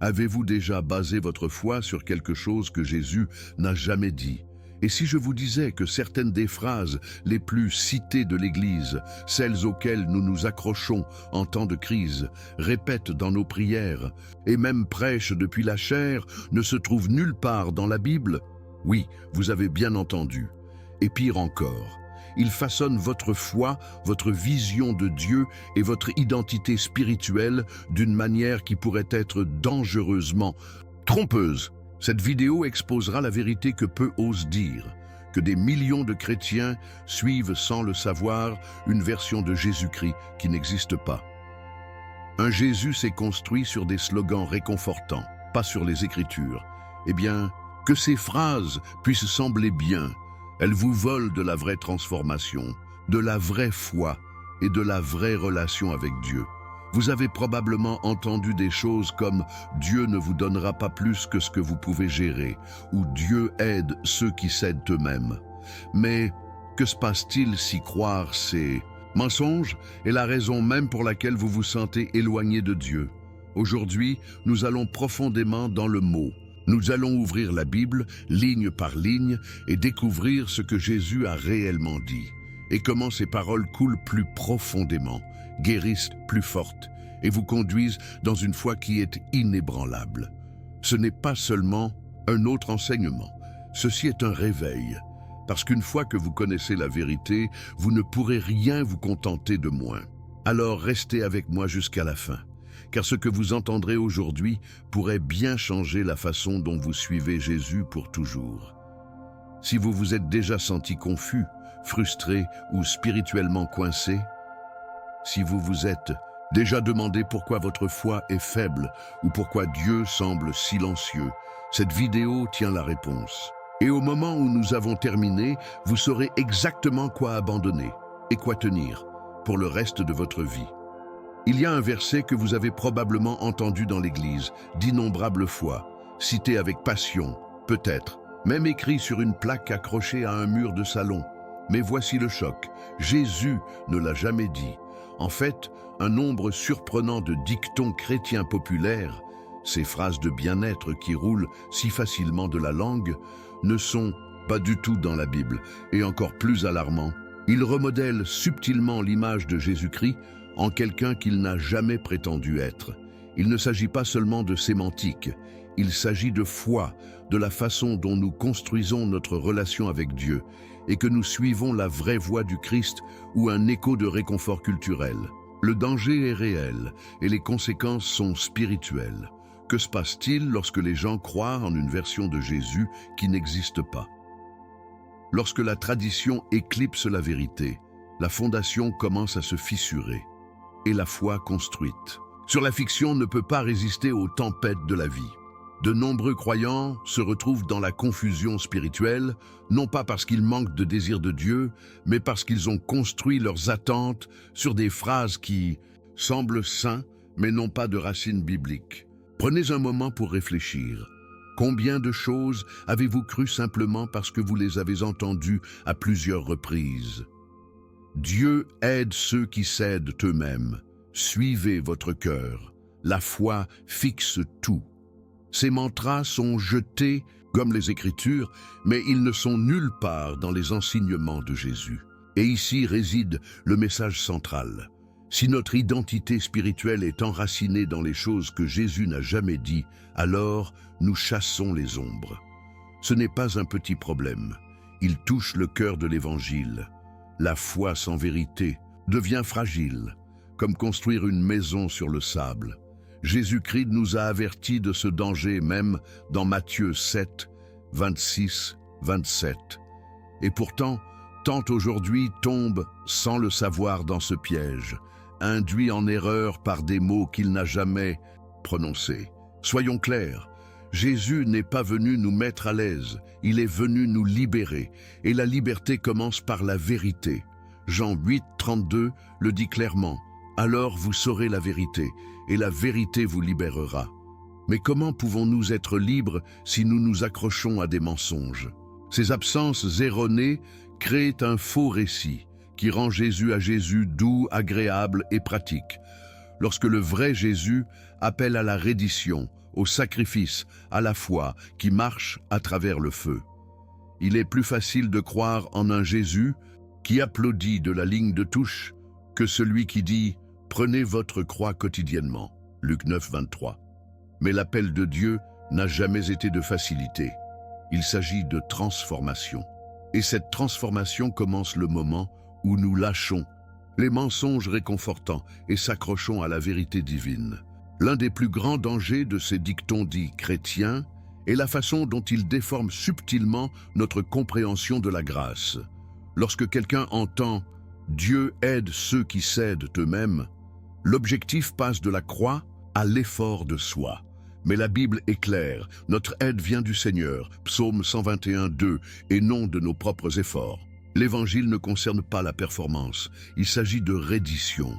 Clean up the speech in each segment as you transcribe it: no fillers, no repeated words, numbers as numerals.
Avez-vous déjà basé votre foi sur quelque chose que Jésus n'a jamais dit? Et si je vous disais que certaines des phrases les plus citées de l'Église, celles auxquelles nous nous accrochons en temps de crise, répètent dans nos prières, et même prêchent depuis la chair, ne se trouvent nulle part dans la Bible? Oui, vous avez bien entendu. Et pire encore, ils façonnent votre foi, votre vision de Dieu et votre identité spirituelle d'une manière qui pourrait être dangereusement trompeuse. Cette vidéo exposera la vérité que peu osent dire, que des millions de chrétiens suivent sans le savoir une version de Jésus-Christ qui n'existe pas. Un Jésus s'est construit sur des slogans réconfortants, pas sur les Écritures. Eh bien, que ces phrases puissent sembler bien, elles vous volent de la vraie transformation, de la vraie foi et de la vraie relation avec Dieu. Vous avez probablement entendu des choses comme « Dieu ne vous donnera pas plus que ce que vous pouvez gérer » ou « Dieu aide ceux qui s'aident eux-mêmes ». Mais que se passe-t-il si croire ces mensonges est la raison même pour laquelle vous vous sentez éloigné de Dieu? Aujourd'hui, nous allons profondément dans le mot. Nous allons ouvrir la Bible, ligne par ligne, et découvrir ce que Jésus a réellement dit, et comment ses paroles coulent plus profondément, guérissent plus forte, et vous conduisent dans une foi qui est inébranlable. Ce n'est pas seulement un autre enseignement, ceci est un réveil, parce qu'une fois que vous connaissez la vérité, vous ne pourrez rien vous contenter de moins. Alors restez avec moi jusqu'à la fin, car ce que vous entendrez aujourd'hui pourrait bien changer la façon dont vous suivez Jésus pour toujours. Si vous vous êtes déjà senti confus, frustré ou spirituellement coincé, si vous vous êtes déjà demandé pourquoi votre foi est faible ou pourquoi Dieu semble silencieux, cette vidéo tient la réponse. Et au moment où nous avons terminé, vous saurez exactement quoi abandonner et quoi tenir pour le reste de votre vie. Il y a un verset que vous avez probablement entendu dans l'Église d'innombrables fois, cité avec passion, peut-être, même écrit sur une plaque accrochée à un mur de salon. Mais voici le choc, Jésus ne l'a jamais dit. En fait, un nombre surprenant de dictons chrétiens populaires, ces phrases de bien-être qui roulent si facilement de la langue, ne sont pas du tout dans la Bible, et encore plus alarmant, ils remodèlent subtilement l'image de Jésus-Christ en quelqu'un qu'il n'a jamais prétendu être. Il ne s'agit pas seulement de sémantique, il s'agit de foi, de la façon dont nous construisons notre relation avec Dieu et que nous suivons la vraie voie du Christ ou un écho de réconfort culturel. Le danger est réel et les conséquences sont spirituelles. Que se passe-t-il lorsque les gens croient en une version de Jésus qui n'existe pas? Lorsque la tradition éclipse la vérité, la fondation commence à se fissurer et la foi construite sur la fiction ne peut pas résister aux tempêtes de la vie. De nombreux croyants se retrouvent dans la confusion spirituelle, non pas parce qu'ils manquent de désir de Dieu, mais parce qu'ils ont construit leurs attentes sur des phrases qui semblent saintes, mais n'ont pas de racines bibliques. Prenez un moment pour réfléchir. Combien de choses avez-vous cru simplement parce que vous les avez entendues à plusieurs reprises? Dieu aide ceux qui s'aident eux-mêmes. Suivez votre cœur. La foi fixe tout. Ces mantras sont jetés comme les Écritures, mais ils ne sont nulle part dans les enseignements de Jésus. Et ici réside le message central. Si notre identité spirituelle est enracinée dans les choses que Jésus n'a jamais dit, alors nous chassons les ombres. Ce n'est pas un petit problème. Il touche le cœur de l'Évangile. La foi sans vérité devient fragile, comme construire une maison sur le sable. Jésus-Christ nous a avertis de ce danger même dans Matthieu 7, 26, 27. Et pourtant, tant aujourd'hui tombent sans le savoir dans ce piège, induit en erreur par des mots qu'il n'a jamais prononcés. Soyons clairs, Jésus n'est pas venu nous mettre à l'aise, il est venu nous libérer, et la liberté commence par la vérité. Jean 8, 32 le dit clairement. Alors vous saurez la vérité, et la vérité vous libérera. Mais comment pouvons-nous être libres si nous nous accrochons à des mensonges? Ces absences erronées créent un faux récit qui rend Jésus à Jésus doux, agréable et pratique, lorsque le vrai Jésus appelle à la reddition, au sacrifice, à la foi qui marche à travers le feu. Il est plus facile de croire en un Jésus qui applaudit de la ligne de touche que celui qui dit « Prenez votre croix quotidiennement ». Luc 9, 23. Mais l'appel de Dieu n'a jamais été de facilité. Il s'agit de transformation. Et cette transformation commence le moment où nous lâchons les mensonges réconfortants et s'accrochons à la vérité divine. L'un des plus grands dangers de ces dictons dits chrétiens est la façon dont ils déforment subtilement notre compréhension de la grâce. Lorsque quelqu'un entend « Dieu aide ceux qui s'aident eux-mêmes », l'objectif passe de la croix à l'effort de soi. Mais la Bible est claire, notre aide vient du Seigneur, Psaume 121, 2, et non de nos propres efforts. L'Évangile ne concerne pas la performance, il s'agit de reddition.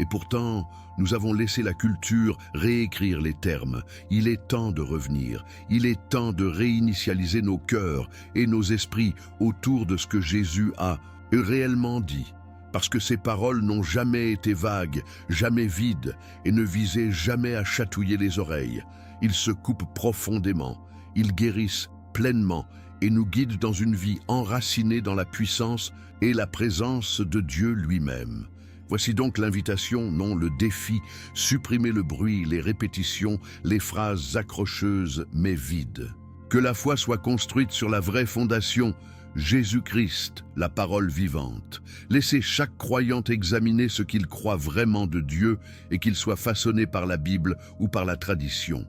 Et pourtant, nous avons laissé la culture réécrire les termes. Il est temps de revenir, il est temps de réinitialiser nos cœurs et nos esprits autour de ce que Jésus a réellement dit. Parce que ces paroles n'ont jamais été vagues, jamais vides, et ne visaient jamais à chatouiller les oreilles. Ils se coupent profondément, ils guérissent pleinement et nous guident dans une vie enracinée dans la puissance et la présence de Dieu lui-même. Voici donc l'invitation, non le défi, supprimer le bruit, les répétitions, les phrases accrocheuses mais vides. Que la foi soit construite sur la vraie fondation, Jésus-Christ, la parole vivante. Laissez chaque croyant examiner ce qu'il croit vraiment de Dieu et qu'il soit façonné par la Bible ou par la tradition.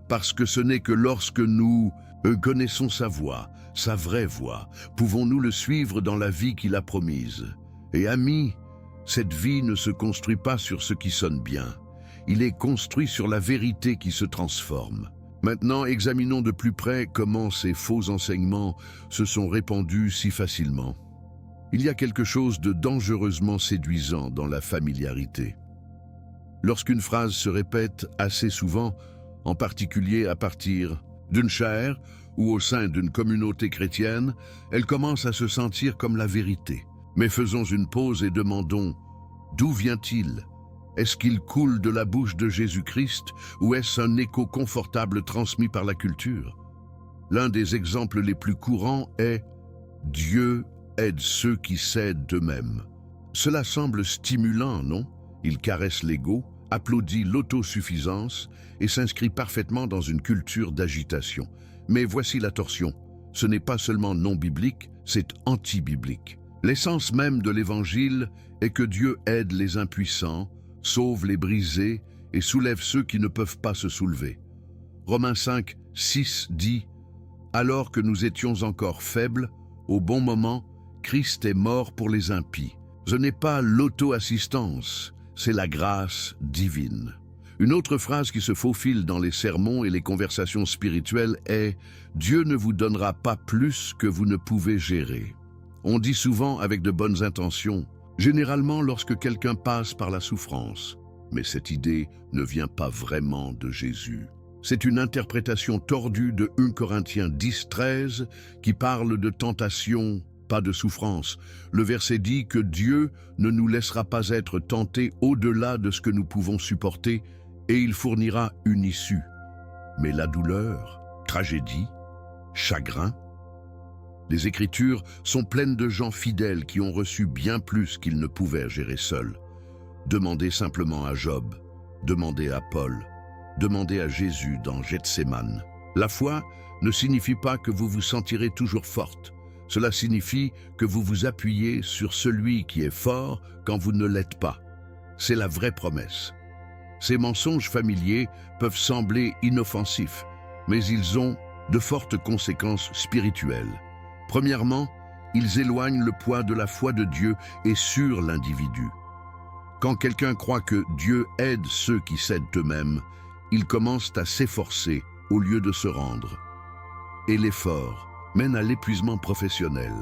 Parce que ce n'est que lorsque nous connaissons sa voix, sa vraie voix, pouvons-nous le suivre dans la vie qu'il a promise. Et amis, cette vie ne se construit pas sur ce qui sonne bien. Il est construit sur la vérité qui se transforme. Maintenant, examinons de plus près comment ces faux enseignements se sont répandus si facilement. Il y a quelque chose de dangereusement séduisant dans la familiarité. Lorsqu'une phrase se répète assez souvent, en particulier à partir d'une chaire ou au sein d'une communauté chrétienne, elle commence à se sentir comme la vérité. Mais faisons une pause et demandons, d'où vient-il ? Est-ce qu'il coule de la bouche de Jésus-Christ ou est-ce un écho confortable transmis par la culture? L'un des exemples les plus courants est « Dieu aide ceux qui s'aident eux-mêmes ». Cela semble stimulant, non? Il caresse l'ego, applaudit l'autosuffisance et s'inscrit parfaitement dans une culture d'agitation. Mais voici la torsion. Ce n'est pas seulement non-biblique, c'est anti-biblique. L'essence même de l'Évangile est que Dieu aide les impuissants, sauve les brisés et soulève ceux qui ne peuvent pas se soulever. Romains 5, 6 dit « Alors que nous étions encore faibles, au bon moment, Christ est mort pour les impies. » Ce n'est pas l'auto-assistance, c'est la grâce divine. Une autre phrase qui se faufile dans les sermons et les conversations spirituelles est « Dieu ne vous donnera pas plus que vous ne pouvez gérer ». On dit souvent avec de bonnes intentions, généralement lorsque quelqu'un passe par la souffrance. Mais cette idée ne vient pas vraiment de Jésus. C'est une interprétation tordue de 1 Corinthiens 10, 13 qui parle de tentation, pas de souffrance. Le verset dit que Dieu ne nous laissera pas être tentés au-delà de ce que nous pouvons supporter et il fournira une issue. Mais la douleur, tragédie, chagrin, les Écritures sont pleines de gens fidèles qui ont reçu bien plus qu'ils ne pouvaient gérer seuls. Demandez simplement à Job, demandez à Paul, demandez à Jésus dans Gethsémane. La foi ne signifie pas que vous vous sentirez toujours forte. Cela signifie que vous vous appuyez sur celui qui est fort quand vous ne l'êtes pas. C'est la vraie promesse. Ces mensonges familiers peuvent sembler inoffensifs, mais ils ont de fortes conséquences spirituelles. Premièrement, ils éloignent le poids de la foi de Dieu et sur l'individu. Quand quelqu'un croit que Dieu aide ceux qui s'aident eux-mêmes, ils commencent à s'efforcer au lieu de se rendre. Et l'effort mène à l'épuisement professionnel,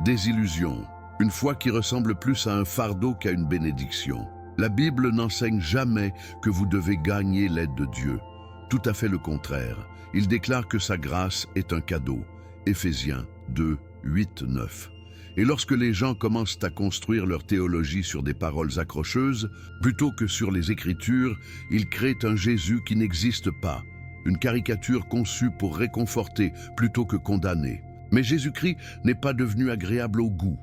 désillusion, une foi qui ressemble plus à un fardeau qu'à une bénédiction. La Bible n'enseigne jamais que vous devez gagner l'aide de Dieu. Tout à fait le contraire. Il déclare que sa grâce est un cadeau. Éphésiens 2, 8, 9. Et lorsque les gens commencent à construire leur théologie sur des paroles accrocheuses, plutôt que sur les Écritures, ils créent un Jésus qui n'existe pas. une caricature conçue pour réconforter plutôt que condamner. Mais Jésus-Christ n'est pas devenu agréable au goût,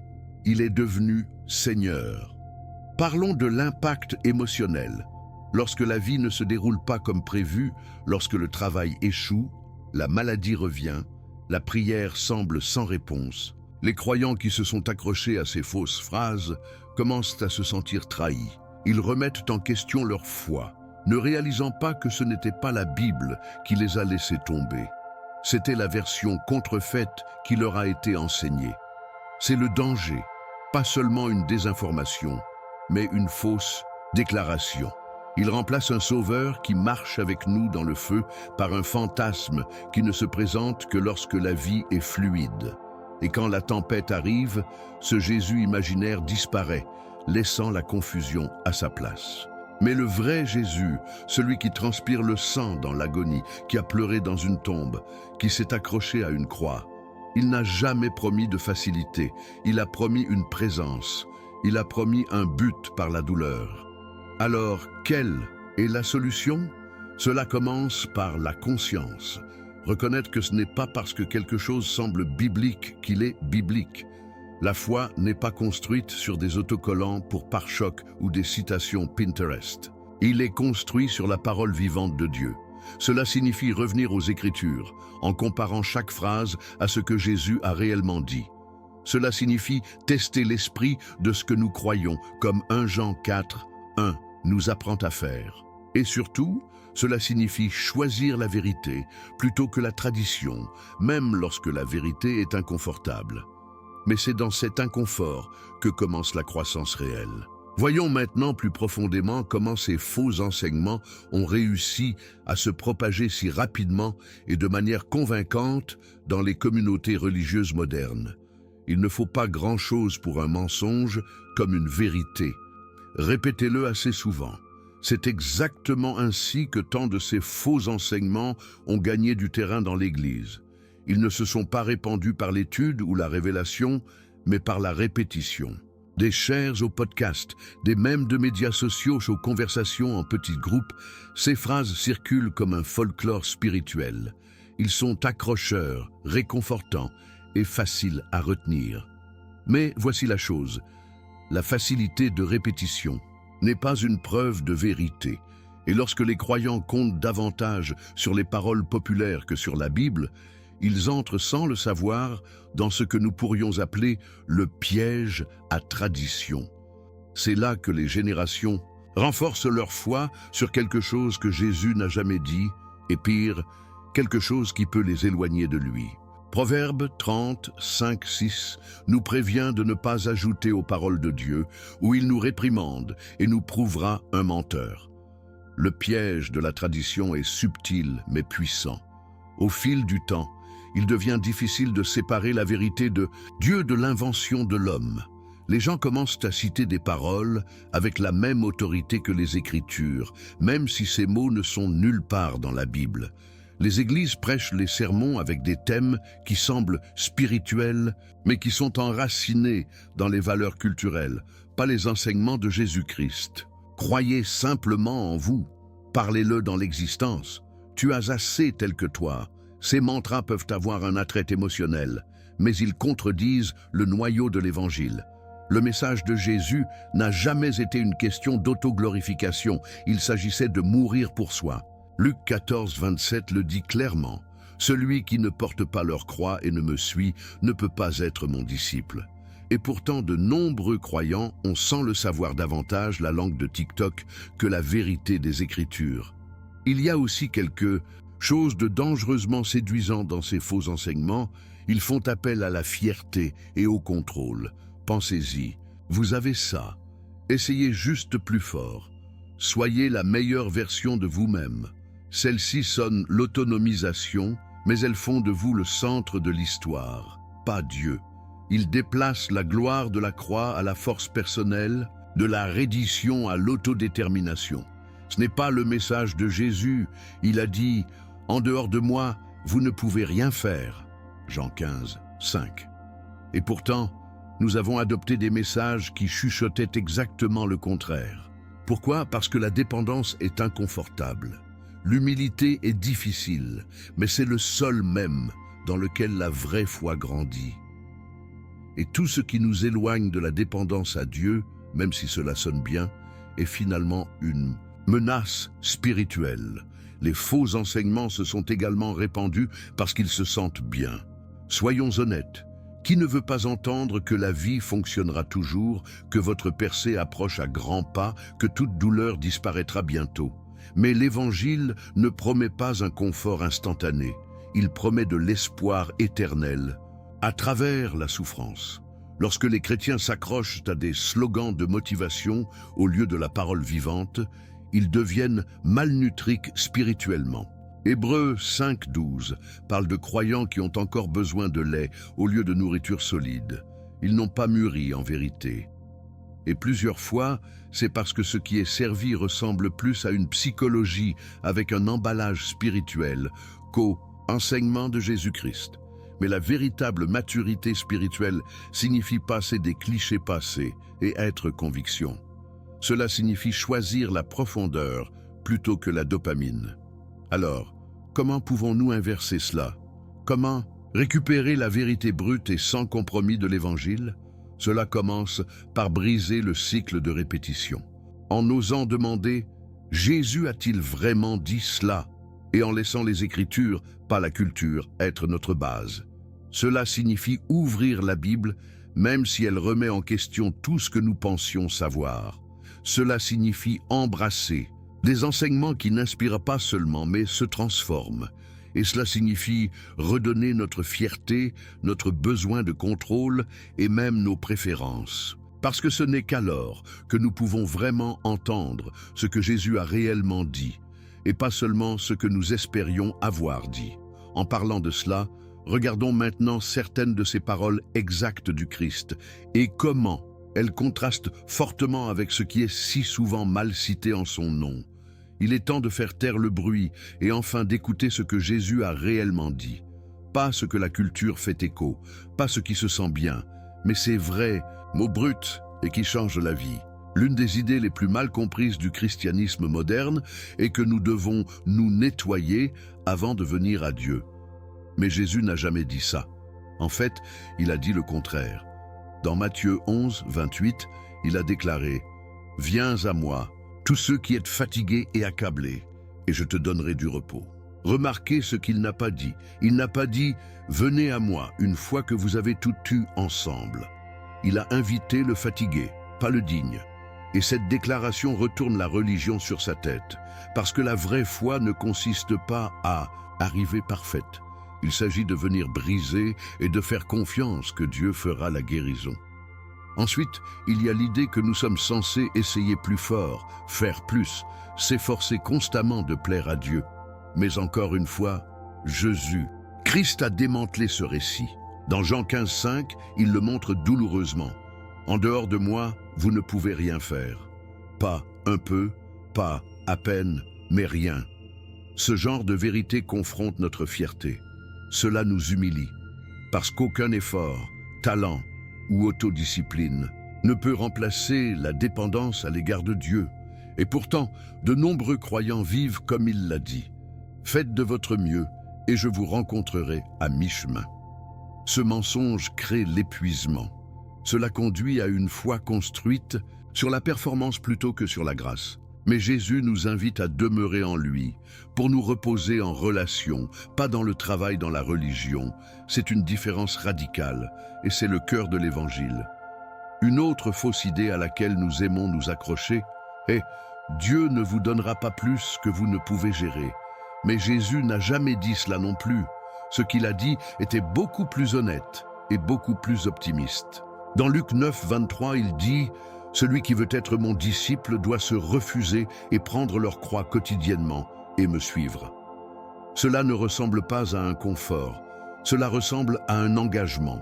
il est devenu Seigneur. Parlons de l'impact émotionnel. Lorsque la vie ne se déroule pas comme prévu, lorsque le travail échoue, la maladie revient, la prière semble sans réponse. Les croyants qui se sont accrochés à ces fausses phrases commencent à se sentir trahis. Ils remettent en question leur foi, ne réalisant pas que ce n'était pas la Bible qui les a laissés tomber. C'était la version contrefaite qui leur a été enseignée. C'est le danger, pas seulement une désinformation, mais une fausse déclaration. Il remplace un sauveur qui marche avec nous dans le feu par un fantasme qui ne se présente que lorsque la vie est fluide. Et quand la tempête arrive, ce Jésus imaginaire disparaît, laissant la confusion à sa place. Mais le vrai Jésus, celui qui transpire le sang dans l'agonie, qui a pleuré dans une tombe, qui s'est accroché à une croix, il n'a jamais promis de facilité, il a promis une présence, il a promis un but par la douleur. Alors, quelle est la solution? Cela commence par la conscience. Reconnaître que ce n'est pas parce que quelque chose semble biblique qu'il est biblique. La foi n'est pas construite sur des autocollants pour pare-chocs ou des citations Pinterest. Il est construit sur la parole vivante de Dieu. Cela signifie revenir aux Écritures, en comparant chaque phrase à ce que Jésus a réellement dit. Cela signifie tester l'esprit de ce que nous croyons, comme 1 Jean 4, 1 nous apprend à faire. Et surtout, cela signifie choisir la vérité plutôt que la tradition, même lorsque la vérité est inconfortable. Mais c'est dans cet inconfort que commence la croissance réelle. Voyons maintenant plus profondément comment ces faux enseignements ont réussi à se propager si rapidement et de manière convaincante dans les communautés religieuses modernes. Il ne faut pas grand-chose pour un mensonge comme une vérité. Répétez-le assez souvent. C'est exactement ainsi que tant de ces faux enseignements ont gagné du terrain dans l'Église. Ils ne se sont pas répandus par l'étude ou la révélation, mais par la répétition. Des shares au podcast, des mèmes de médias sociaux aux conversations en petits groupes, ces phrases circulent comme un folklore spirituel. Ils sont accrocheurs, réconfortants et faciles à retenir. Mais voici la chose, la facilité de répétition n'est pas une preuve de vérité. Et lorsque les croyants comptent davantage sur les paroles populaires que sur la Bible, ils entrent sans le savoir dans ce que nous pourrions appeler le piège à tradition. C'est là que les générations renforcent leur foi sur quelque chose que Jésus n'a jamais dit, et pire, quelque chose qui peut les éloigner de lui. Proverbe 30, 5, 6 nous prévient de ne pas ajouter aux paroles de Dieu, où il nous réprimande et nous prouvera un menteur. Le piège de la tradition est subtil mais puissant. Au fil du temps, il devient difficile de séparer la vérité de Dieu de l'invention de l'homme. Les gens commencent à citer des paroles avec la même autorité que les Écritures, même si ces mots ne sont nulle part dans la Bible. Les églises prêchent les sermons avec des thèmes qui semblent spirituels, mais qui sont enracinés dans les valeurs culturelles, pas les enseignements de Jésus-Christ. Croyez simplement en vous, parlez-le dans l'existence. Tu as assez tel que toi. Ces mantras peuvent avoir un attrait émotionnel, mais ils contredisent le noyau de l'Évangile. Le message de Jésus n'a jamais été une question d'autoglorification, il s'agissait de mourir pour soi. Luc 14, 27 le dit clairement. « Celui qui ne porte pas leur croix et ne me suit ne peut pas être mon disciple. » Et pourtant, de nombreux croyants ont sans le savoir davantage la langue de TikTok que la vérité des Écritures. Il y a aussi quelque chose de dangereusement séduisant dans ces faux enseignements. Ils font appel à la fierté et au contrôle. Pensez-y, vous avez ça. Essayez juste plus fort. Soyez la meilleure version de vous-même. Celles-ci sonnent l'autonomisation, mais elles font de vous le centre de l'histoire, pas Dieu. Ils déplacent la gloire de la croix à la force personnelle, de la reddition à l'autodétermination. Ce n'est pas le message de Jésus. Il a dit « En dehors de moi, vous ne pouvez rien faire ». Jean 15, 5. Et pourtant, nous avons adopté des messages qui chuchotaient exactement le contraire. Pourquoi? Parce que la dépendance est inconfortable. L'humilité est difficile, mais c'est le sol même dans lequel la vraie foi grandit. Et tout ce qui nous éloigne de la dépendance à Dieu, même si cela sonne bien, est finalement une menace spirituelle. Les faux enseignements se sont également répandus parce qu'ils se sentent bien. Soyons honnêtes, qui ne veut pas entendre que la vie fonctionnera toujours, que votre percée approche à grands pas, que toute douleur disparaîtra bientôt? Mais l'Évangile ne promet pas un confort instantané, il promet de l'espoir éternel, à travers la souffrance. Lorsque les chrétiens s'accrochent à des slogans de motivation au lieu de la parole vivante, ils deviennent malnutriques spirituellement. Hébreux 5:12 parle de croyants qui ont encore besoin de lait au lieu de nourriture solide. Ils n'ont pas mûri en vérité. Et plusieurs fois, c'est parce que ce qui est servi ressemble plus à une psychologie avec un emballage spirituel qu'au enseignement de Jésus-Christ. Mais la véritable maturité spirituelle signifie passer des clichés passés et être conviction. Cela signifie choisir la profondeur plutôt que la dopamine. Alors, comment pouvons-nous inverser cela? Comment récupérer la vérité brute et sans compromis de l'Évangile? Cela commence par briser le cycle de répétition. En osant demander « Jésus a-t-il vraiment dit cela ?» et en laissant les Écritures, pas la culture, être notre base. Cela signifie ouvrir la Bible, même si elle remet en question tout ce que nous pensions savoir. Cela signifie embrasser des enseignements qui n'inspirent pas seulement, mais se transforment. Et cela signifie redonner notre fierté, notre besoin de contrôle et même nos préférences. Parce que ce n'est qu'alors que nous pouvons vraiment entendre ce que Jésus a réellement dit, et pas seulement ce que nous espérions avoir dit. En parlant de cela, regardons maintenant certaines de ces paroles exactes du Christ et comment elles contrastent fortement avec ce qui est si souvent mal cité en son nom. Il est temps de faire taire le bruit et enfin d'écouter ce que Jésus a réellement dit. Pas ce que la culture fait écho, pas ce qui se sent bien, mais ces vrais mots bruts et qui changent la vie. L'une des idées les plus mal comprises du christianisme moderne est que nous devons nous nettoyer avant de venir à Dieu. Mais Jésus n'a jamais dit ça. En fait, il a dit le contraire. Dans Matthieu 11, 28, il a déclaré « Viens à moi, tous ceux qui êtes fatigués et accablés, et je te donnerai du repos. » Remarquez ce qu'il n'a pas dit. Il n'a pas dit « Venez à moi une fois que vous avez tout eu ensemble. » Il a invité le fatigué, pas le digne. Et cette déclaration retourne la religion sur sa tête, parce que la vraie foi ne consiste pas à arriver parfaite. Il s'agit de venir briser et de faire confiance que Dieu fera la guérison. Ensuite, il y a l'idée que nous sommes censés essayer plus fort, faire plus, s'efforcer constamment de plaire à Dieu. Mais encore une fois, Christ a démantelé ce récit. Dans Jean 15:5, il le montre douloureusement. « En dehors de moi, vous ne pouvez rien faire. Pas un peu, pas à peine, mais rien. » Ce genre de vérité confronte notre fierté. Cela nous humilie, parce qu'aucun effort, talent ou autodiscipline ne peut remplacer la dépendance à l'égard de Dieu. Et pourtant, de nombreux croyants vivent comme il l'a dit. « Faites de votre mieux et je vous rencontrerai à mi-chemin. » Ce mensonge crée l'épuisement. Cela conduit à une foi construite sur la performance plutôt que sur la grâce. Mais Jésus nous invite à demeurer en lui, pour nous reposer en relation, pas dans le travail, dans la religion. C'est une différence radicale, et c'est le cœur de l'Évangile. Une autre fausse idée à laquelle nous aimons nous accrocher est « Dieu ne vous donnera pas plus que vous ne pouvez gérer ». Mais Jésus n'a jamais dit cela non plus. Ce qu'il a dit était beaucoup plus honnête et beaucoup plus optimiste. Dans Luc 9, 23, il dit « Celui qui veut être mon disciple doit se refuser et prendre leur croix quotidiennement et me suivre. » Cela ne ressemble pas à un confort, cela ressemble à un engagement.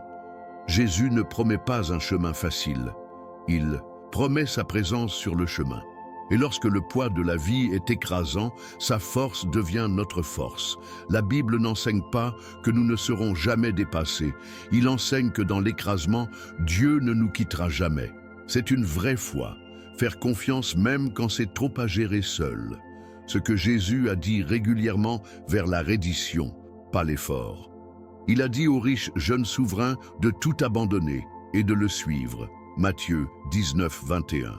Jésus ne promet pas un chemin facile, il promet sa présence sur le chemin. Et lorsque le poids de la vie est écrasant, sa force devient notre force. La Bible n'enseigne pas que nous ne serons jamais dépassés. Il enseigne que dans l'écrasement, Dieu ne nous quittera jamais. C'est une vraie foi, faire confiance même quand c'est trop à gérer seul. ce que Jésus a dit régulièrement vers la reddition, pas l'effort. Il a dit au riche jeune souverain de tout abandonner et de le suivre. Matthieu 19, 21.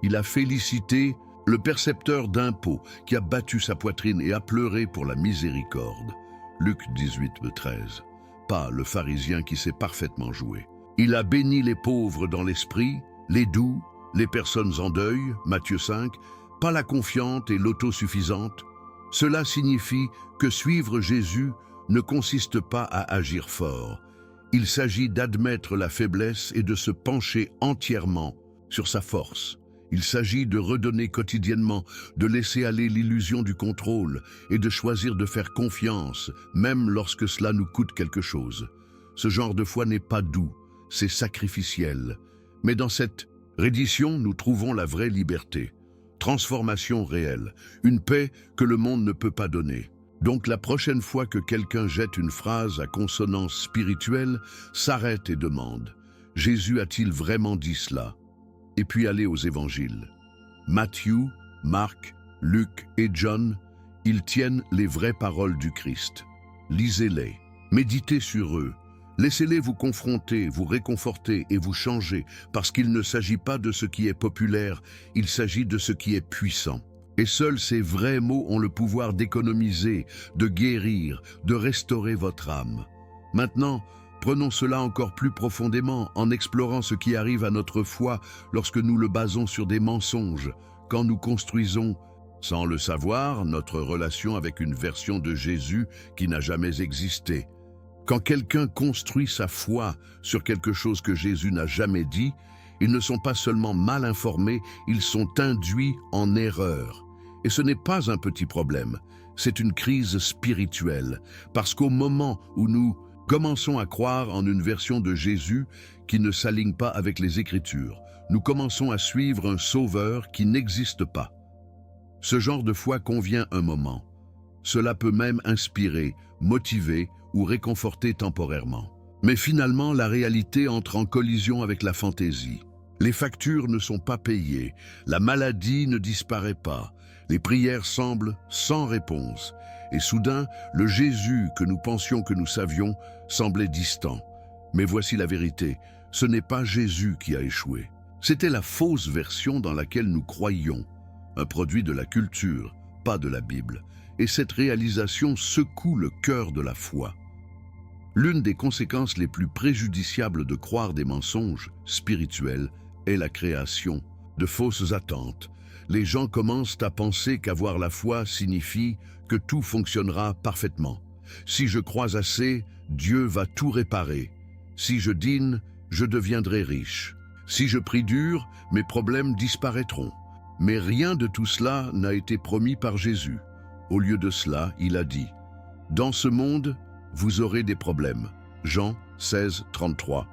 Il a félicité le percepteur d'impôts qui a battu sa poitrine et a pleuré pour la miséricorde. Luc 18, 13. Pas le pharisien qui sait parfaitement jouer. Il a béni les pauvres dans l'esprit, les doux, les personnes en deuil, Matthieu 5, pas la confiante et l'autosuffisante. Cela signifie que suivre Jésus ne consiste pas à agir fort. Il s'agit d'admettre la faiblesse et de se pencher entièrement sur sa force. Il s'agit de redonner quotidiennement, de laisser aller l'illusion du contrôle et de choisir de faire confiance, même lorsque cela nous coûte quelque chose. Ce genre de foi n'est pas doux, c'est sacrificiel. Mais dans cette reddition, nous trouvons la vraie liberté. Transformation réelle, une paix que le monde ne peut pas donner. Donc la prochaine fois que quelqu'un jette une phrase à consonance spirituelle, s'arrête et demande « Jésus a-t-il vraiment dit cela ?» Et puis allez aux évangiles. Matthieu, Marc, Luc et John, ils tiennent les vraies paroles du Christ. Lisez-les, méditez sur eux, laissez-les vous confronter, vous réconforter et vous changer, parce qu'il ne s'agit pas de ce qui est populaire, il s'agit de ce qui est puissant. Et seuls ces vrais mots ont le pouvoir d'économiser, de guérir, de restaurer votre âme. Maintenant, prenons cela encore plus profondément en explorant ce qui arrive à notre foi lorsque nous le basons sur des mensonges, quand nous construisons, sans le savoir, notre relation avec une version de Jésus qui n'a jamais existé. Quand quelqu'un construit sa foi sur quelque chose que Jésus n'a jamais dit, ils ne sont pas seulement mal informés, ils sont induits en erreur. Et ce n'est pas un petit problème, c'est une crise spirituelle, parce qu'au moment où nous commençons à croire en une version de Jésus qui ne s'aligne pas avec les Écritures, nous commençons à suivre un sauveur qui n'existe pas. Ce genre de foi convient un moment. Cela peut même inspirer, motiver ou réconforter temporairement. Mais finalement, la réalité entre en collision avec la fantaisie. Les factures ne sont pas payées, la maladie ne disparaît pas, les prières semblent sans réponse. Et soudain, le Jésus que nous pensions que nous savions semblait distant. Mais voici la vérité, ce n'est pas Jésus qui a échoué. C'était la fausse version dans laquelle nous croyions, un produit de la culture, pas de la Bible. Et cette réalisation secoue le cœur de la foi. L'une des conséquences les plus préjudiciables de croire des mensonges spirituels est la création de fausses attentes. Les gens commencent à penser qu'avoir la foi signifie que tout fonctionnera parfaitement. Si je crois assez, Dieu va tout réparer. Si je dîne, je deviendrai riche. Si je prie dur, mes problèmes disparaîtront. Mais rien de tout cela n'a été promis par Jésus. Au lieu de cela, il a dit « Dans ce monde, vous aurez des problèmes. » Jean 16, 33.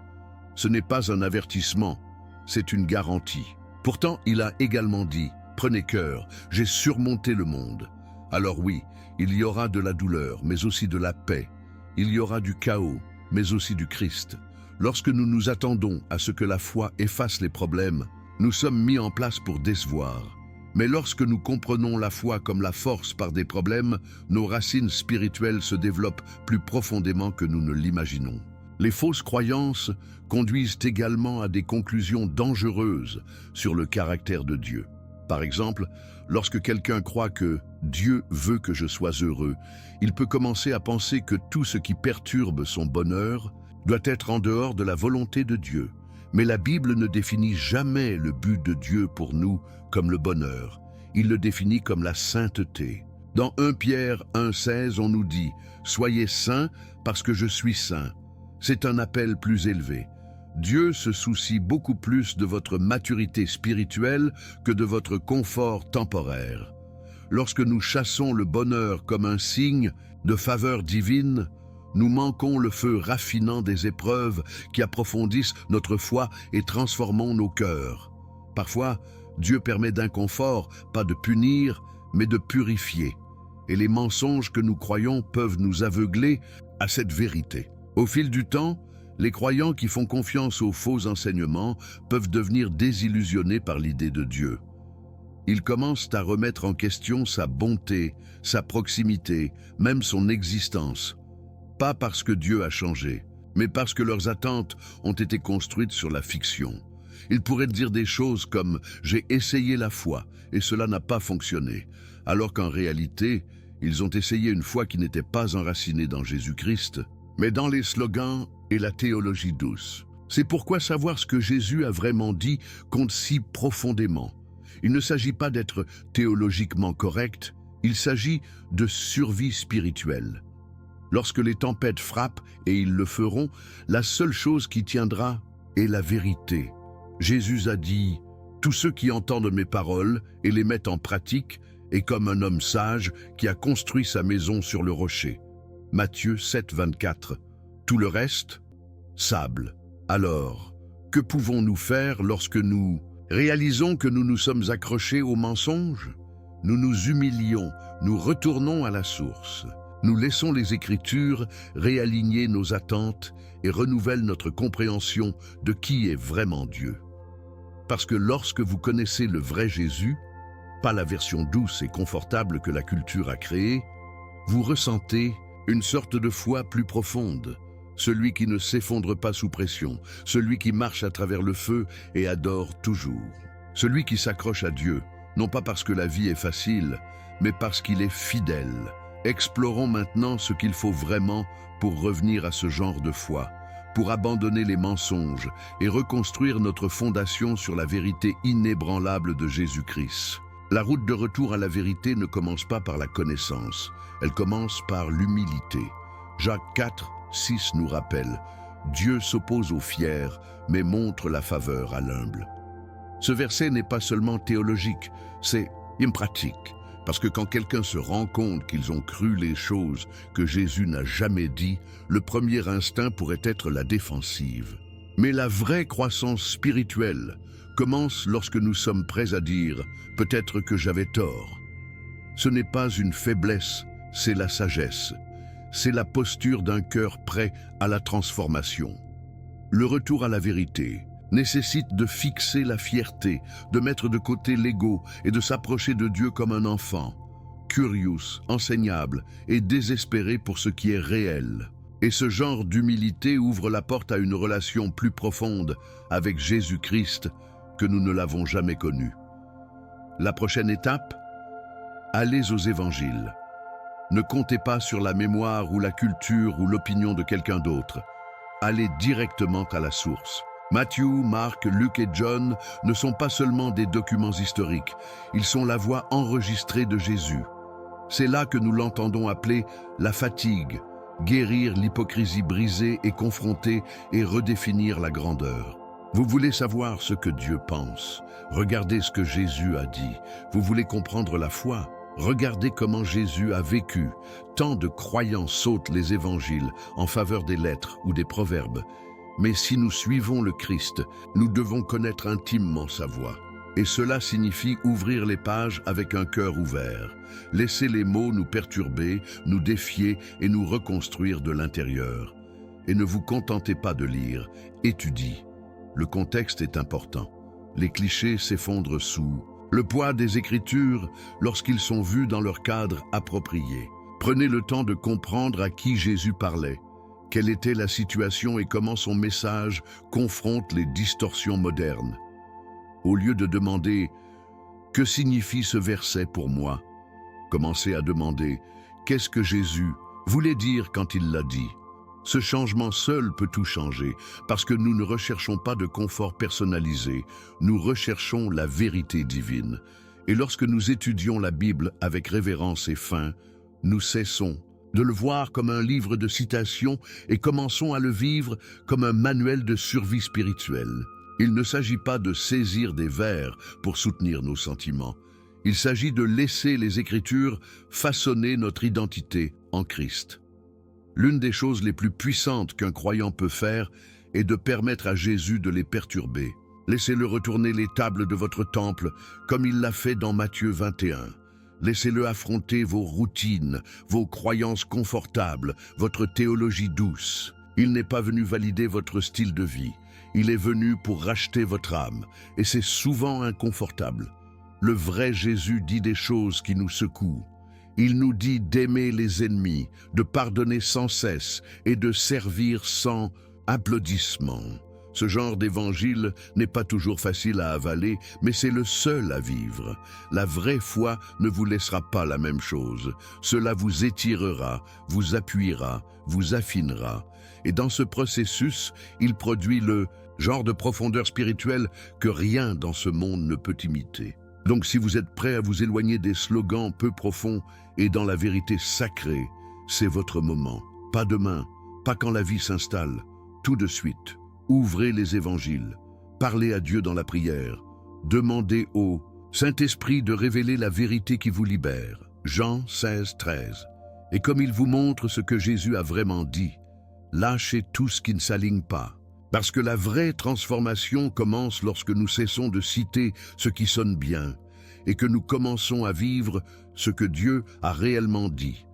Ce n'est pas un avertissement, c'est une garantie. Pourtant, il a également dit « Prenez cœur, j'ai surmonté le monde. » Alors oui, il y aura de la douleur, mais aussi de la paix. Il y aura du chaos, mais aussi du Christ. Lorsque nous nous attendons à ce que la foi efface les problèmes, nous sommes mis en place pour décevoir. Mais lorsque nous comprenons la foi comme la force par des problèmes, nos racines spirituelles se développent plus profondément que nous ne l'imaginons. Les fausses croyances conduisent également à des conclusions dangereuses sur le caractère de Dieu. Par exemple, lorsque quelqu'un croit que Dieu veut que je sois heureux, il peut commencer à penser que tout ce qui perturbe son bonheur doit être en dehors de la volonté de Dieu. Mais la Bible ne définit jamais le but de Dieu pour nous comme le bonheur. Il le définit comme la sainteté. Dans 1 Pierre 1,16, on nous dit « Soyez saints parce que je suis saint ». C'est un appel plus élevé. Dieu se soucie beaucoup plus de votre maturité spirituelle que de votre confort temporaire. Lorsque nous chassons le bonheur comme un signe de faveur divine, nous manquons le feu raffinant des épreuves qui approfondissent notre foi et transformons nos cœurs. Parfois, Dieu permet d'inconfort, pas de punir, mais de purifier. Et les mensonges que nous croyons peuvent nous aveugler à cette vérité. Au fil du temps, les croyants qui font confiance aux faux enseignements peuvent devenir désillusionnés par l'idée de Dieu. Ils commencent à remettre en question sa bonté, sa proximité, même son existence. Pas parce que Dieu a changé, mais parce que leurs attentes ont été construites sur la fiction. Ils pourraient dire des choses comme « j'ai essayé la foi et cela n'a pas fonctionné », alors qu'en réalité, ils ont essayé une foi qui n'était pas enracinée dans Jésus-Christ, mais dans les slogans et la théologie douce. C'est pourquoi savoir ce que Jésus a vraiment dit compte si profondément. Il ne s'agit pas d'être théologiquement correct, il s'agit de survie spirituelle. Lorsque les tempêtes frappent, et ils le feront, la seule chose qui tiendra est la vérité. Jésus a dit « Tous ceux qui entendent mes paroles et les mettent en pratique est comme un homme sage qui a construit sa maison sur le rocher. » Matthieu 7, 24. Tout le reste, sable. Alors, que pouvons-nous faire lorsque nous réalisons que nous nous sommes accrochés aux mensonges? Nous nous humilions, nous retournons à la source. Nous laissons les Écritures réaligner nos attentes et renouvellent notre compréhension de qui est vraiment Dieu. Parce que lorsque vous connaissez le vrai Jésus, pas la version douce et confortable que la culture a créée, vous ressentez une sorte de foi plus profonde, celui qui ne s'effondre pas sous pression, celui qui marche à travers le feu et adore toujours, celui qui s'accroche à Dieu, non pas parce que la vie est facile, mais parce qu'il est fidèle. Explorons maintenant ce qu'il faut vraiment pour revenir à ce genre de foi, pour abandonner les mensonges et reconstruire notre fondation sur la vérité inébranlable de Jésus-Christ. La route de retour à la vérité ne commence pas par la connaissance, elle commence par l'humilité. Jacques 4, 6 nous rappelle « Dieu s'oppose aux fiers, mais montre la faveur à l'humble ». Ce verset n'est pas seulement théologique, c'est pratique. Parce que quand quelqu'un se rend compte qu'ils ont cru les choses que Jésus n'a jamais dit, le premier instinct pourrait être la défensive. Mais la vraie croissance spirituelle commence lorsque nous sommes prêts à dire « peut-être que j'avais tort ». Ce n'est pas une faiblesse, c'est la sagesse. C'est la posture d'un cœur prêt à la transformation. Le retour à la vérité nécessite de fixer la fierté, de mettre de côté l'ego et de s'approcher de Dieu comme un enfant, curieux, enseignable et désespéré pour ce qui est réel. Et ce genre d'humilité ouvre la porte à une relation plus profonde avec Jésus-Christ que nous ne l'avons jamais connu. La prochaine étape? Allez aux évangiles. Ne comptez pas sur la mémoire ou la culture ou l'opinion de quelqu'un d'autre. Allez directement à la source. Matthieu, Marc, Luc et John ne sont pas seulement des documents historiques, ils sont la voix enregistrée de Jésus. C'est là que nous l'entendons appeler la fatigue, guérir l'hypocrisie brisée et confronter et redéfinir la grandeur. Vous voulez savoir ce que Dieu pense? Regardez ce que Jésus a dit. Vous voulez comprendre la foi? Regardez comment Jésus a vécu. Tant de croyants sautent les évangiles en faveur des lettres ou des proverbes. Mais si nous suivons le Christ, nous devons connaître intimement sa voix. Et cela signifie ouvrir les pages avec un cœur ouvert. Laisser les mots nous perturber, nous défier et nous reconstruire de l'intérieur. Et ne vous contentez pas de lire, étudiez. Le contexte est important. Les clichés s'effondrent sous le poids des Écritures lorsqu'ils sont vus dans leur cadre approprié. Prenez le temps de comprendre à qui Jésus parlait, quelle était la situation et comment son message confronte les distorsions modernes. Au lieu de demander « Que signifie ce verset pour moi ?» commencez à demander « Qu'est-ce que Jésus voulait dire quand il l'a dit ?» Ce changement seul peut tout changer, parce que nous ne recherchons pas de confort personnalisé, nous recherchons la vérité divine. Et lorsque nous étudions la Bible avec révérence et faim, nous cessons de le voir comme un livre de citations et commençons à le vivre comme un manuel de survie spirituelle. Il ne s'agit pas de saisir des vers pour soutenir nos sentiments. Il s'agit de laisser les Écritures façonner notre identité en Christ. L'une des choses les plus puissantes qu'un croyant peut faire est de permettre à Jésus de les perturber. Laissez-le retourner les tables de votre temple comme il l'a fait dans Matthieu 21. Laissez-le affronter vos routines, vos croyances confortables, votre théologie douce. Il n'est pas venu valider votre style de vie. Il est venu pour racheter votre âme, et c'est souvent inconfortable. Le vrai Jésus dit des choses qui nous secouent. Il nous dit d'aimer les ennemis, de pardonner sans cesse et de servir sans applaudissement. Ce genre d'évangile n'est pas toujours facile à avaler, mais c'est le seul à vivre. La vraie foi ne vous laissera pas la même chose. Cela vous étirera, vous appuiera, vous affinera. Et dans ce processus, il produit le genre de profondeur spirituelle que rien dans ce monde ne peut imiter. Donc si vous êtes prêt à vous éloigner des slogans peu profonds et dans la vérité sacrée, c'est votre moment. Pas demain, pas quand la vie s'installe, tout de suite. Ouvrez les évangiles, parlez à Dieu dans la prière, demandez au Saint-Esprit de révéler la vérité qui vous libère. Jean 16, 13. Et comme il vous montre ce que Jésus a vraiment dit, lâchez tout ce qui ne s'aligne pas. Parce que la vraie transformation commence lorsque nous cessons de citer ce qui sonne bien et que nous commençons à vivre ce que Dieu a réellement dit.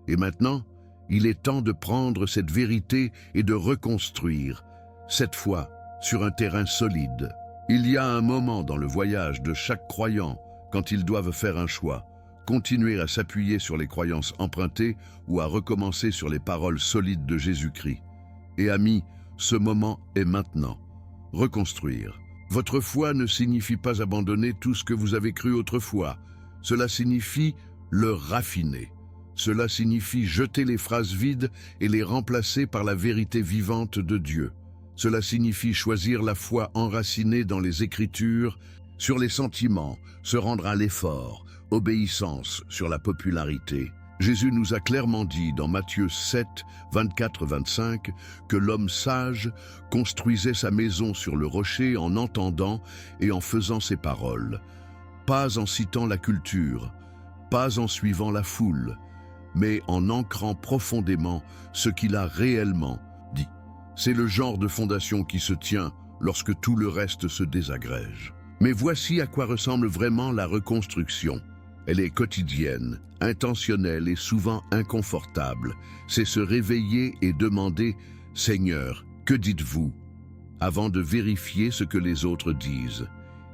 Et maintenant, il est temps de prendre cette vérité et de reconstruire, cette fois sur un terrain solide. Il y a un moment dans le voyage de chaque croyant quand ils doivent faire un choix, continuer à s'appuyer sur les croyances empruntées ou à recommencer sur les paroles solides de Jésus-Christ. Et amis, ce moment est maintenant. Reconstruire. Votre foi ne signifie pas abandonner tout ce que vous avez cru autrefois. Cela signifie le raffiner. Cela signifie jeter les phrases vides et les remplacer par la vérité vivante de Dieu. Cela signifie choisir la foi enracinée dans les Écritures, sur les sentiments, se rendre à l'effort, obéissance sur la popularité. Jésus nous a clairement dit dans Matthieu 7, 24-25 que l'homme sage construisait sa maison sur le rocher en entendant et en faisant ses paroles, pas en citant la culture, pas en suivant la foule, mais en ancrant profondément ce qu'il a réellement dit. C'est le genre de fondation qui se tient lorsque tout le reste se désagrège. Mais voici à quoi ressemble vraiment la reconstruction. Elle est quotidienne, intentionnelle et souvent inconfortable. C'est se réveiller et demander « Seigneur, que dites-vous » avant de vérifier ce que les autres disent.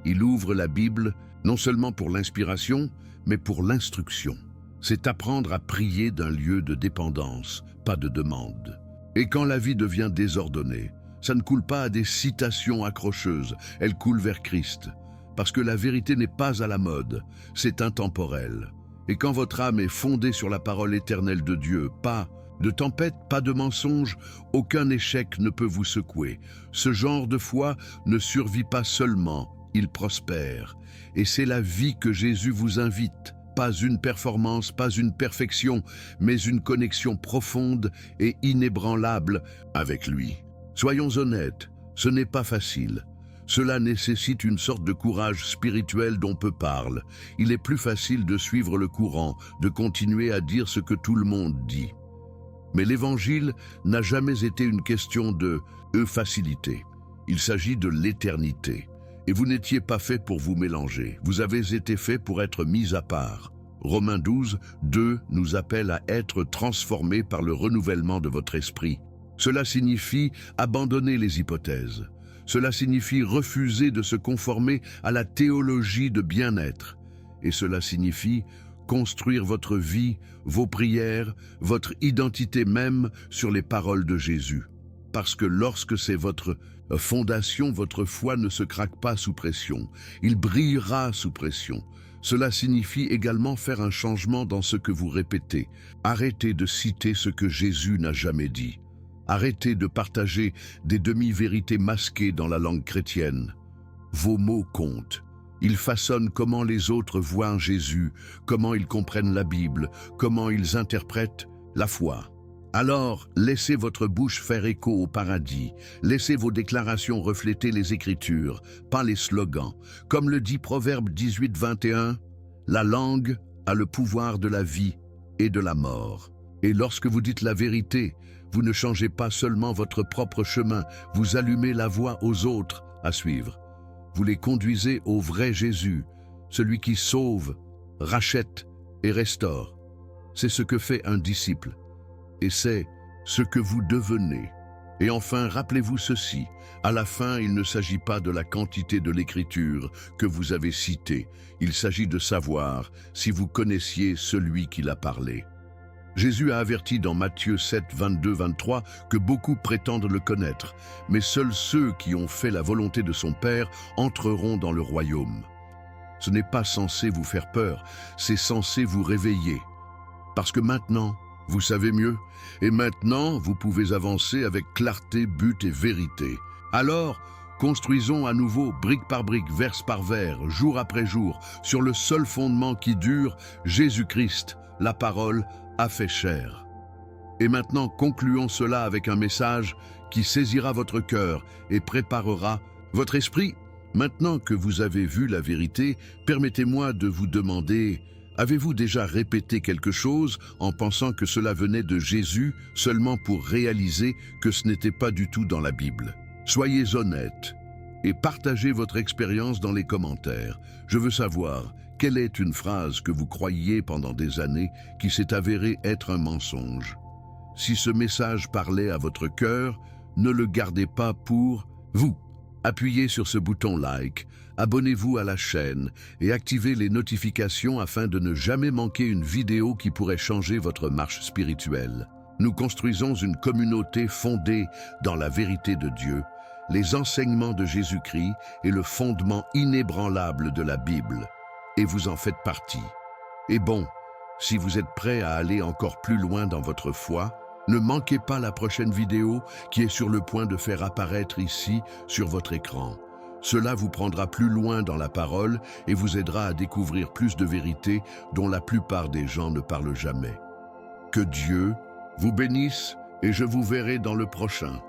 Il ouvre la Bible non seulement pour l'inspiration, mais pour l'instruction. C'est apprendre à prier d'un lieu de dépendance, pas de demande. Et quand la vie devient désordonnée, ça ne coule pas à des citations accrocheuses, elle coule vers Christ. Parce que la vérité n'est pas à la mode, c'est intemporel. Et quand votre âme est fondée sur la parole éternelle de Dieu, pas de tempête, pas de mensonge, aucun échec ne peut vous secouer. Ce genre de foi ne survit pas seulement, il prospère. Et c'est la vie que Jésus vous invite. Pas une performance, pas une perfection, mais une connexion profonde et inébranlable avec lui. Soyons honnêtes, ce n'est pas facile. Cela nécessite une sorte de courage spirituel dont peu parle. Il est plus facile de suivre le courant, de continuer à dire ce que tout le monde dit. Mais l'Évangile n'a jamais été une question de facilité. Il s'agit de l'éternité. Et vous n'étiez pas fait pour vous mélanger. Vous avez été fait pour être mis à part. Romains 12, 2 nous appelle à être transformés par le renouvellement de votre esprit. Cela signifie abandonner les hypothèses. Cela signifie refuser de se conformer à la théologie de bien-être. Et cela signifie construire votre vie, vos prières, votre identité même sur les paroles de Jésus. Parce que lorsque c'est votre fondation, votre foi ne se craque pas sous pression. Il brillera sous pression. Cela signifie également faire un changement dans ce que vous répétez. Arrêtez de citer ce que Jésus n'a jamais dit. Arrêtez de partager des demi-vérités masquées dans la langue chrétienne. Vos mots comptent. Ils façonnent comment les autres voient Jésus, comment ils comprennent la Bible, comment ils interprètent la foi. Alors, laissez votre bouche faire écho au paradis. Laissez vos déclarations refléter les Écritures, pas les slogans. Comme le dit Proverbe 18, 21, « La langue a le pouvoir de la vie et de la mort. » Et lorsque vous dites la vérité, vous ne changez pas seulement votre propre chemin, vous allumez la voie aux autres à suivre. Vous les conduisez au vrai Jésus, celui qui sauve, rachète et restaure. C'est ce que fait un disciple. Et c'est ce que vous devenez. Et enfin, rappelez-vous ceci, à la fin, il ne s'agit pas de la quantité de l'écriture que vous avez citée, il s'agit de savoir si vous connaissiez celui qui l'a parlé. Jésus a averti dans Matthieu 7, 22-23 que beaucoup prétendent le connaître, mais seuls ceux qui ont fait la volonté de son Père entreront dans le royaume. Ce n'est pas censé vous faire peur, c'est censé vous réveiller. Parce que maintenant, vous savez mieux, et maintenant, vous pouvez avancer avec clarté, but et vérité. Alors, construisons à nouveau, brique par brique, verse par vers, jour après jour, sur le seul fondement qui dure, Jésus-Christ, la parole, a fait chair. Et maintenant, concluons cela avec un message qui saisira votre cœur et préparera votre esprit. Maintenant que vous avez vu la vérité, permettez-moi de vous demander, avez-vous déjà répété quelque chose en pensant que cela venait de Jésus seulement pour réaliser que ce n'était pas du tout dans la Bible? Soyez honnête et partagez votre expérience dans les commentaires. Je veux savoir, quelle est une phrase que vous croyiez pendant des années qui s'est avérée être un mensonge? Si ce message parlait à votre cœur, ne le gardez pas pour vous. Appuyez sur ce bouton like, abonnez-vous à la chaîne et activez les notifications afin de ne jamais manquer une vidéo qui pourrait changer votre marche spirituelle. Nous construisons une communauté fondée dans la vérité de Dieu, les enseignements de Jésus-Christ et le fondement inébranlable de la Bible. Et vous en faites partie. Et bon, si vous êtes prêt à aller encore plus loin dans votre foi, ne manquez pas la prochaine vidéo qui est sur le point de faire apparaître ici sur votre écran. Cela vous prendra plus loin dans la parole et vous aidera à découvrir plus de vérités dont la plupart des gens ne parlent jamais. Que Dieu vous bénisse et je vous verrai dans le prochain.